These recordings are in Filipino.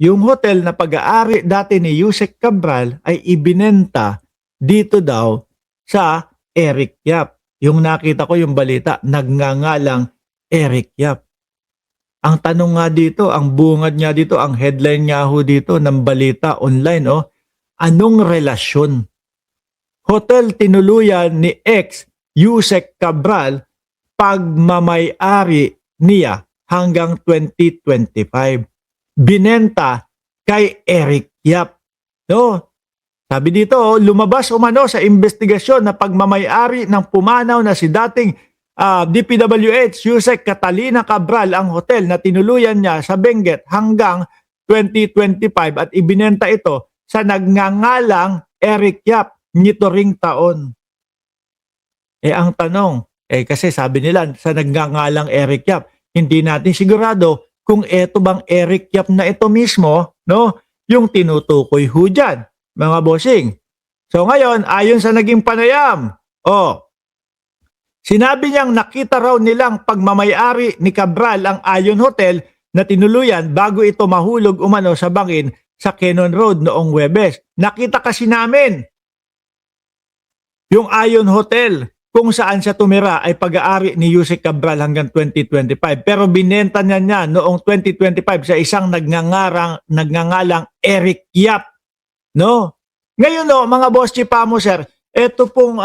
yung hotel na pag-aari dati ni Yusek Cabral ay ibinenta dito daw sa Eric Yap. Yung nakita ko yung balita, nagngangalang Eric Yap. Ang tanong nga dito, ang bungad nga dito, ang headline nga ho dito ng balita online, anong relasyon? Hotel tinuluyan ni ex Yusek Cabral, pagmamay-ari niya hanggang 2025. Binenta kay Eric Yap. No? Sabi dito, lumabas umano sa investigasyon na pagmamay-ari ng pumanaw na si dating DPWH Yusek Catalina Cabral ang hotel na tinuluyan niya sa Benguet hanggang 2025 at ibinenta ito sa nagngangalang Eric Yap nito ring taon. Ang tanong, kasi sabi nila sa nagngangalang Eric Yap, hindi natin sigurado kung eto bang Eric Yap na ito mismo, no, yung tinutukoy ho dyan, mga bossing. So ngayon, ayon sa naging panayam, sinabi niyang nakita raw nilang pagmamayari ni Cabral ang Ayon Hotel na tinuluyan bago ito mahulog umano sa bangin sa Quezon Road noong Huwebes. Nakita kasi namin yung Ayon Hotel kung saan siya tumira ay pag-aari ni Yusek Cabral hanggang 2025. Pero binenta niya noong 2025 sa isang nagngangalang Eric Yap. No? Ngayon mga boss chipamo sir, ito pong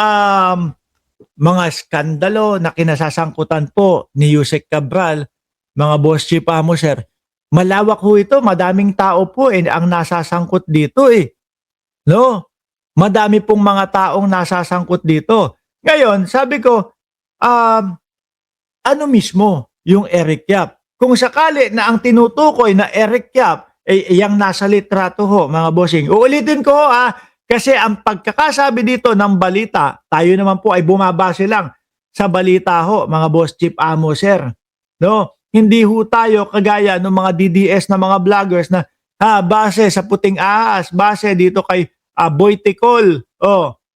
mga skandalo na kinasasangkutan po ni Yusek Cabral, mga boss chipamo sir, malawak ho ito, madaming tao po ang nasasangkut dito No? Madami pong mga taong nasasangkut dito. Ngayon, sabi ko, ano mismo yung Eric Yap? Kung sakali na ang tinutukoy na Eric Yap ay yung nasa litrato ho, mga bossing. Uulitin ko kasi ang pagkakasabi dito ng balita, tayo naman po ay bumabase lang sa balita ho, mga boss chief amo sir. No? Hindi ho tayo kagaya ng mga DDS na mga vloggers na base sa puting ahas, base dito kay Boy Ticol.